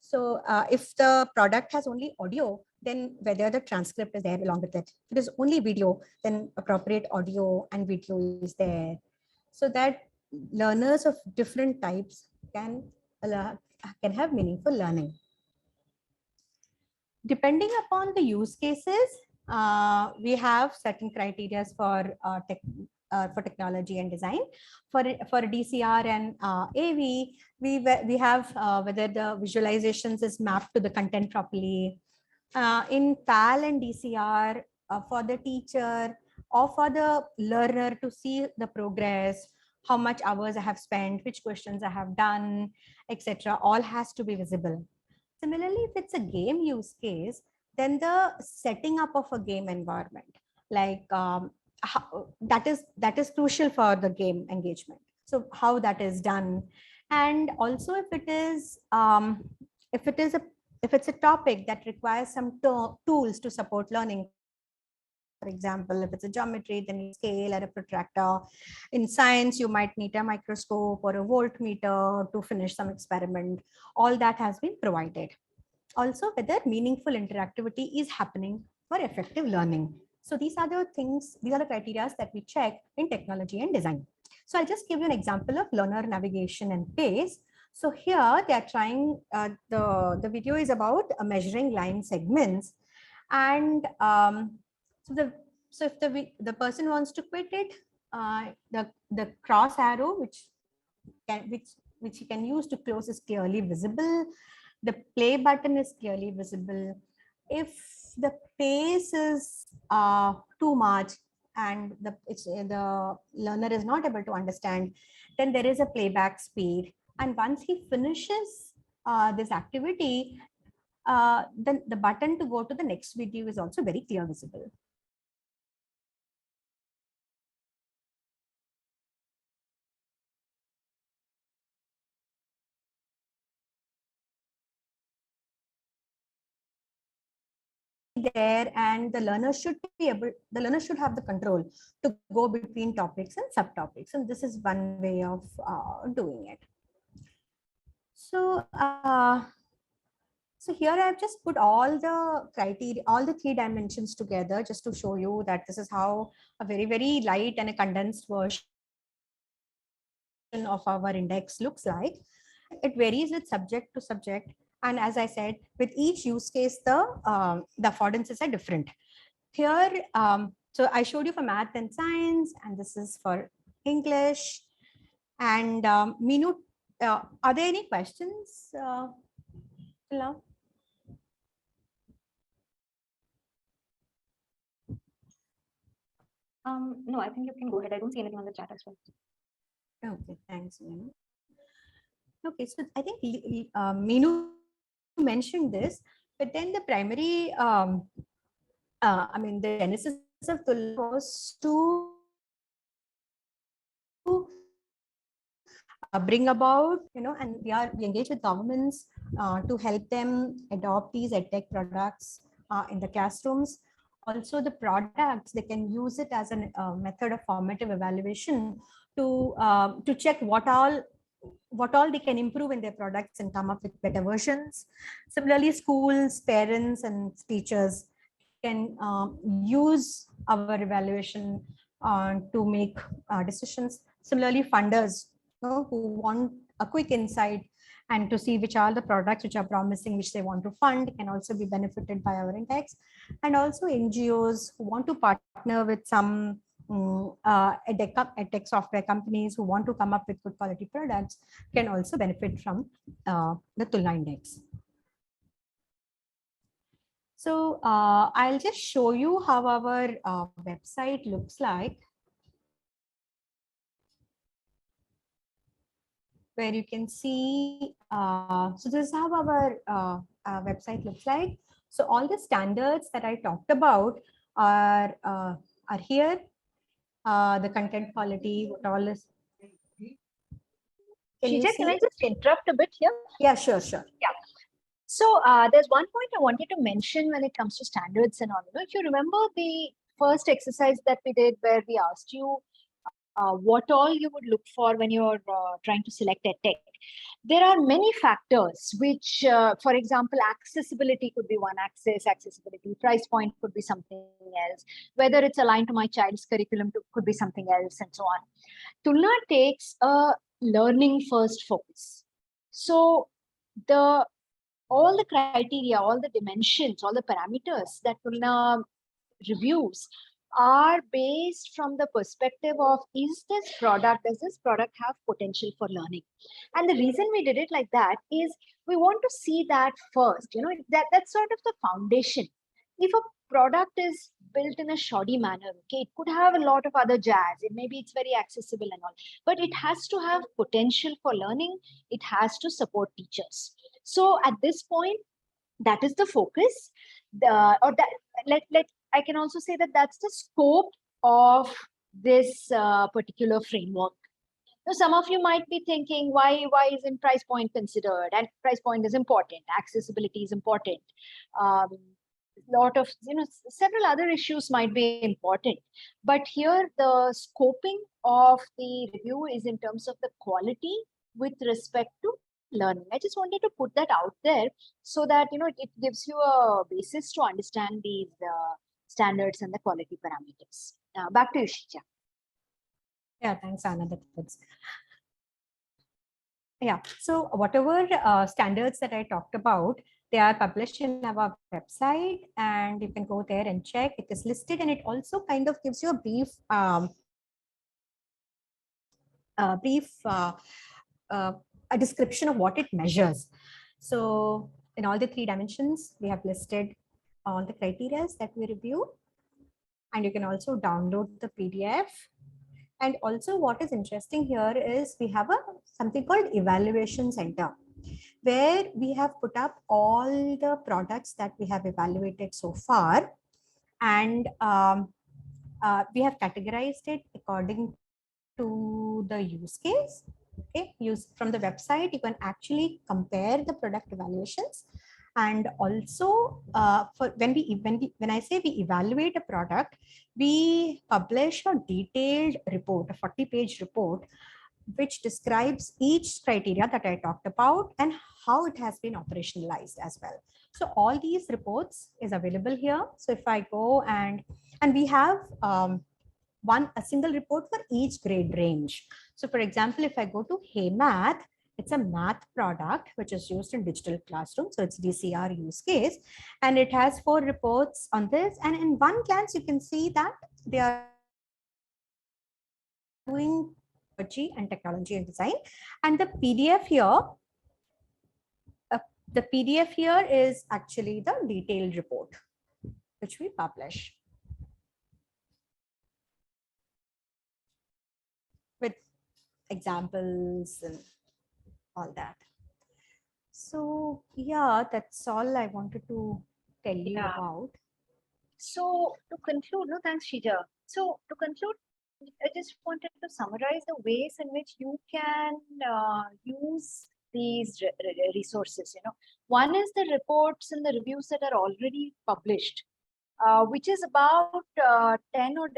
So if the product has only audio, then whether the transcript is there along with it. If it is only video, then appropriate audio and video is there, so that learners of different types can have meaningful learning. Depending upon the use cases, we have certain criteria for technology and design. For DCR and AV, we have whether the visualizations is mapped to the content properly. In PAL and DCR, for the teacher or for the learner to see the progress, how much hours I have spent, which questions I have done, etc., all has to be visible. Similarly, if it's a game use case, then the setting up of a game environment, like that is crucial for the game engagement. So how that is done, and also if it's a topic that requires some tools to support learning. For example, if it's a geometry, then you scale or a protractor. In science, you might need a microscope or a voltmeter to finish some experiment. All that has been provided. Also, whether meaningful interactivity is happening for effective learning. So these are the things, these are the criteria that we check in technology and design. So I'll just give you an example of learner navigation and pace. So here they are trying, the video is about measuring line segments. And so if the person wants to quit it, the cross arrow, which he can use to close, is clearly visible. The play button is clearly visible. If the pace is too much and the learner is not able to understand, then there is a playback speed. And once he finishes this activity, then the button to go to the next video is also very clear visible. There, and the learner should have the control to go between topics and subtopics, and this is one way of doing it. So So here I've just put all the criteria, all the 3 dimensions together just to show you that this is how a very, very light and a condensed version of our index looks like. It varies with subject to subject. And as I said, with each use case, the affordances are different. Here, so I showed you for math and science, and this is for English. And Minu, are there any questions till now? No, I think you can go ahead. I don't see anything on the chat as well. Okay, thanks, Minu. Okay, so I think Minu mentioned this, but then the primary, I mean, the genesis of Tulna was to bring about, and we engage with governments to help them adopt these EdTech products in the classrooms. Also, the products, they can use it as a method of formative evaluation to check what all they can improve in their products and come up with better versions. Similarly, schools, parents, and teachers can use our evaluation to make decisions. Similarly, funders who want a quick insight and to see which are the products which are promising, which they want to fund, can also be benefited by our index. And also NGOs who want to partner with some EdTech software companies who want to come up with good quality products can also benefit from the Tulna index. So I'll just show you how our website looks like, where you can see, so this is how our website looks like. So all the standards that I talked about are here. The content quality, what all is. Sheeja, can I just interrupt a bit here? Yeah, sure. Yeah. So there's one point I wanted to mention when it comes to standards and all. If you remember the first exercise that we did where we asked you what all you would look for when you're trying to select EdTech. There are many factors which, for example, accessibility could be one axis, accessibility, price point could be something else, whether it's aligned to my child's curriculum could be something else, and so on. Tulna takes a learning first focus. So all the criteria, all the dimensions, all the parameters that Tulna reviews are based from the perspective of, does this product have potential for learning? And the reason we did it like that is we want to see that first, that's sort of the foundation. If a product is built in a shoddy manner, okay, it could have a lot of other jazz, maybe it's very accessible and all, but it has to have potential for learning. It has to support teachers. So at this point, that is the focus. I can also say that that's the scope of this particular framework. Now, some of you might be thinking, why isn't price point considered? And price point is important. Accessibility is important. Lot of, several other issues might be important. But here, the scoping of the review is in terms of the quality with respect to learning. I just wanted to put that out there so that, it gives you a basis to understand these standards and the quality parameters. Back to you, Sheeja. Yeah, thanks, Anna. Yeah, so whatever standards that I talked about, they are published in our website, and you can go there and check. It is listed, and it also kind of gives you a description of what it measures. So in all the 3 dimensions, we have listed all the criteria that we review, and you can also download the PDF. And also what is interesting here is we have something called Evaluation Center, where we have put up all the products that we have evaluated so far. And we have categorized it according to the use case. Okay, from the website, you can actually compare the product evaluations. And also, when I say we evaluate a product, we publish a detailed report, a 40-page report, which describes each criteria that I talked about and how it has been operationalized as well. So all these reports is available here. So if I go and we have a single report for each grade range. So for example, if I go to Hey Math, it's a math product which is used in digital classroom. So it's DCR use case, and it has 4 reports on this. And in one glance, you can see that they are doing technology and design. And the PDF here is actually the detailed report which we publish with examples and all that. So yeah, that's all I wanted to tell you about. So to conclude, no, thanks, Sheeja. So to conclude, I just wanted to summarize the ways in which you can use these resources. One is the reports and the reviews that are already published, which is about 10 or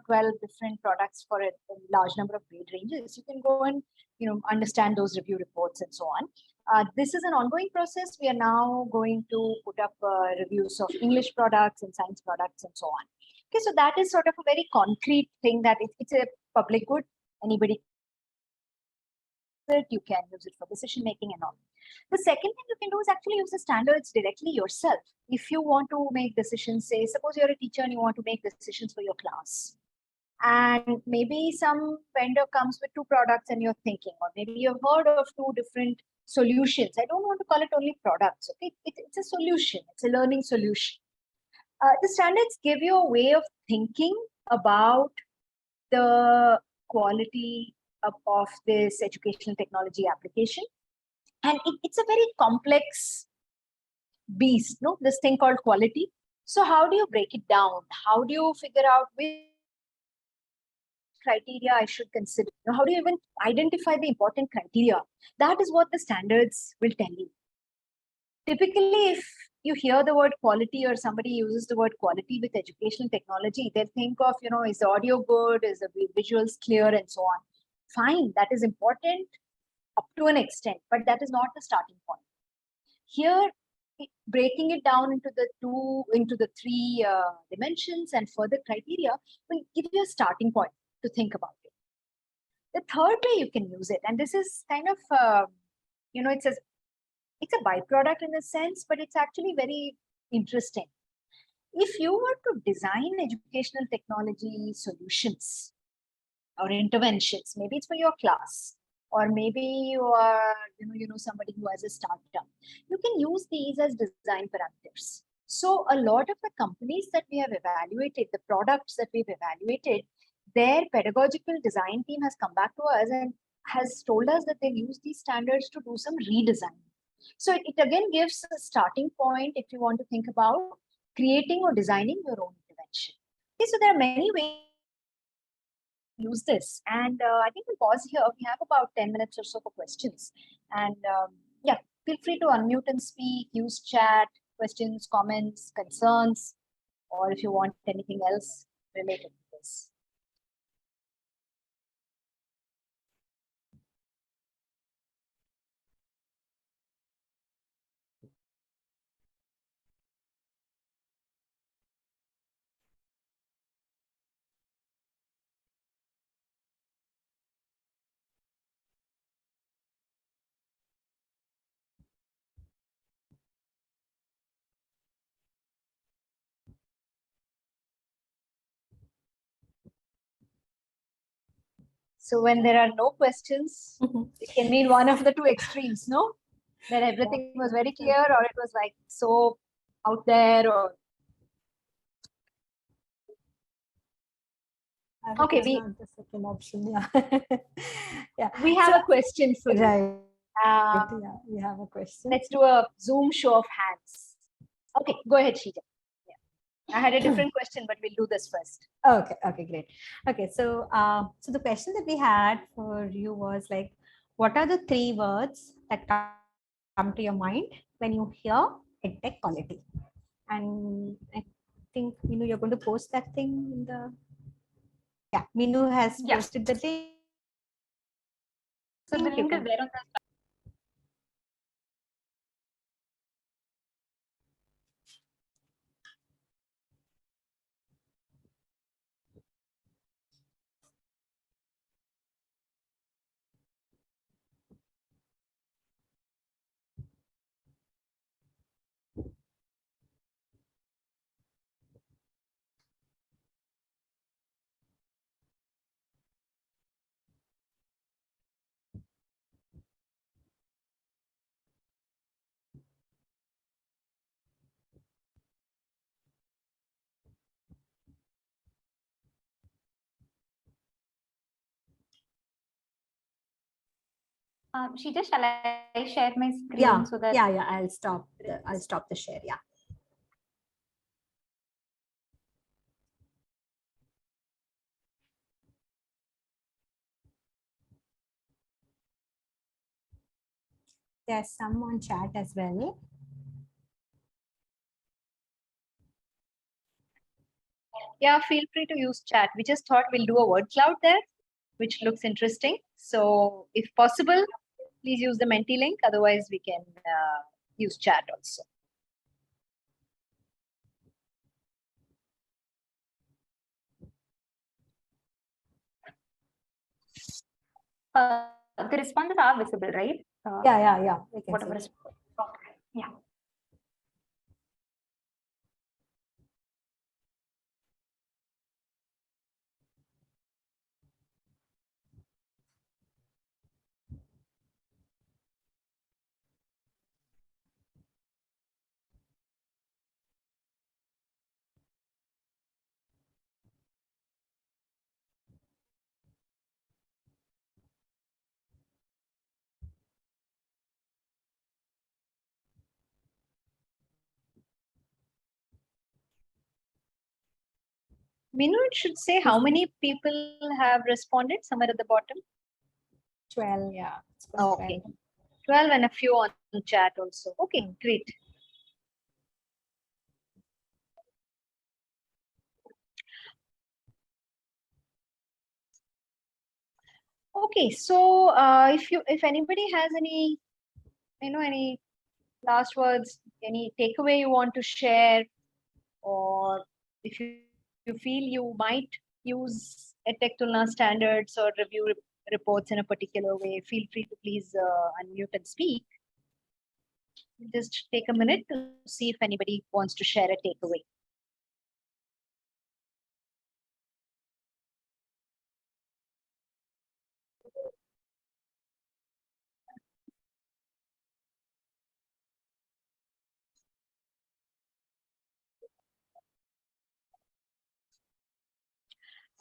12 different products for a large number of grade ranges. You can go and understand those review reports and so on. This is an ongoing process. We are now going to put up reviews of English products and science products and so on. Okay, so that is sort of a very concrete thing that it's a public good. Anybody you can use it for decision making and all. The second thing you can do is actually use the standards directly yourself. If you want to make decisions, say, suppose you're a teacher and you want to make decisions for your class. And maybe some vendor comes with 2 products and you're thinking, or maybe you've heard of 2 different solutions. I don't want to call it only products. Okay, it's a solution. It's a learning solution. The standards give you a way of thinking about the quality of this educational technology application. And it's a very complex beast, no? This thing called quality. So how do you break it down? How do you figure out which criteria I should consider? How do you even identify the important criteria? That is what the standards will tell you. Typically, if you hear the word quality or somebody uses the word quality with educational technology, they think of, is the audio good, is the visuals clear, and so on. Fine, that is important up to an extent, but that is not the starting point. Here, breaking it down into the 3 dimensions and further criteria will give you a starting point to think about it. The third way you can use it, and this is kind of, it's a byproduct in a sense, but it's actually very interesting. If you were to design educational technology solutions or interventions, maybe it's for your class, or maybe you are, somebody who has a startup, you can use these as design parameters. So a lot of the companies that we have evaluated, the products that we've evaluated, their pedagogical design team has come back to us and has told us that they'll use these standards to do some redesign. So it again gives a starting point if you want to think about creating or designing your own intervention. Okay, so there are many ways to use this. And I think we'll pause here. We have about 10 minutes or so for questions. And yeah, feel free to unmute and speak, use chat, questions, comments, concerns, or if you want anything else related to this. So when there are no questions, it can mean one of the 2 extremes, no? That everything was very clear, or it was like so out there, or okay, not the second option. Yeah. Yeah. We have a question for you. Right. Yeah, we have a question. Let's do a Zoom show of hands. Okay, go ahead, Sheeja. Yeah. I had a different question, but we'll do this first. Okay, great. Okay, so so the question that we had for you was like, what are the 3 words that come to your mind when you hear EdTech quality? And I think you're going to post that thing in the. Yeah, Minu has posted the link. So the link is there on the Sheeja, shall I share my screen Yeah, so that? yeah. I'll stop the share. Yeah. There's some on chat as well. Yeah, feel free to use chat. We just thought we'll do a word cloud there, which looks interesting. So if possible, please use the Menti link. Otherwise, we can use chat also. The responses are visible, right? Yeah. We can Whatever see. is. Okay. Yeah. Minu, it should say how many people have responded somewhere at the bottom. 12. Yeah. Okay. 12 and a few on chat also. Okay, great. Okay, so if anybody has any any last words, any takeaway you want to share, or if you feel you might use EdTech Tulna standards or review reports in a particular way, feel free to please unmute and speak. Just take a minute to see if anybody wants to share a takeaway.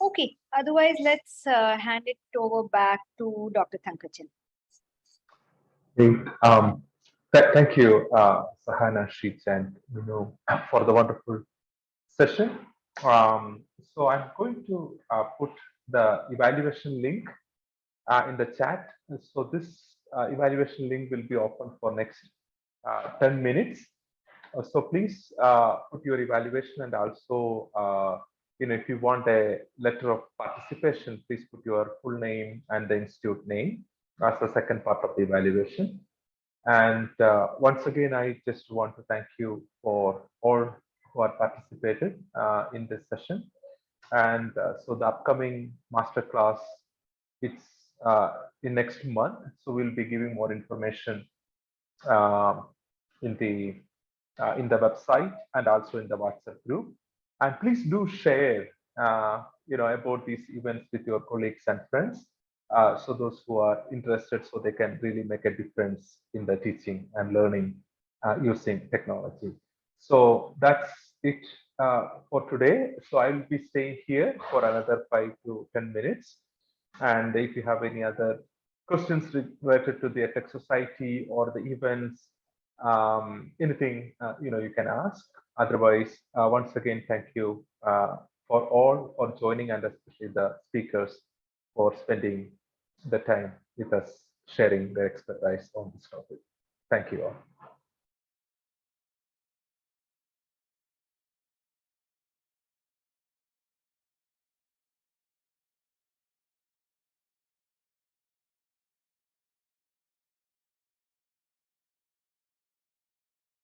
Okay, otherwise let's hand it over back to Dr. Thankachan. Great. Thank you, Sahana, Sheeja, and for the wonderful session. So I'm going to put the evaluation link in the chat. So this evaluation link will be open for next 10 minutes. So please put your evaluation, and also if you want a letter of participation, please put your full name and the institute name as the second part of the evaluation. And once again, I just want to thank you for all who are participated in this session. And so the upcoming masterclass, it's in next month. So we'll be giving more information uh, in the website and also in the WhatsApp group. And please do share, about these events with your colleagues and friends. So those who are interested, so they can really make a difference in the teaching and learning using technology. So that's it for today. So I'll be staying here for another 5 to 10 minutes. And if you have any other questions related to the EdTech Society or the events, anything you can ask. Otherwise, once again, thank you for all for joining, and especially the speakers for spending the time with us, sharing their expertise on this topic. Thank you all.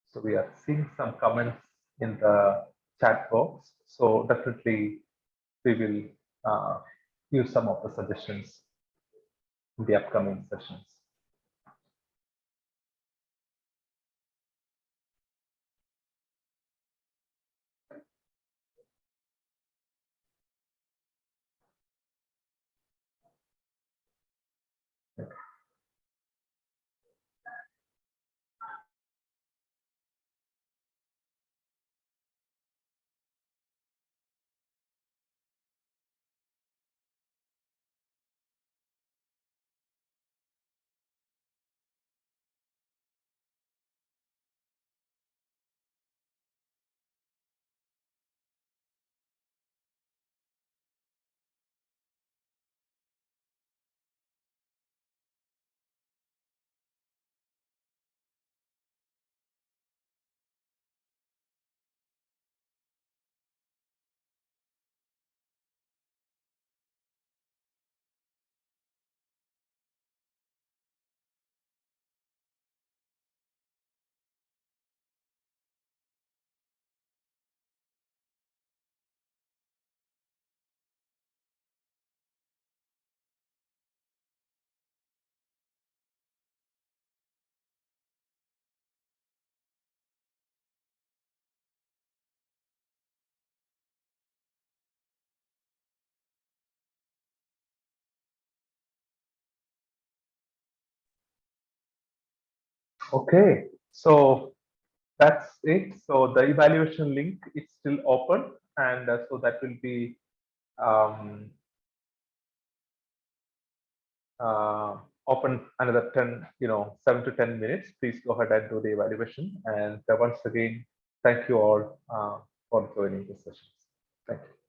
So we are seeing some comments in the chat box. So definitely we will use some of the suggestions in the upcoming sessions. Okay, so that's it. So the evaluation link is still open, and so that will be open another 10, 7 to 10 minutes. Please go ahead and do the evaluation. And once again, thank you all for joining this session. Thank you.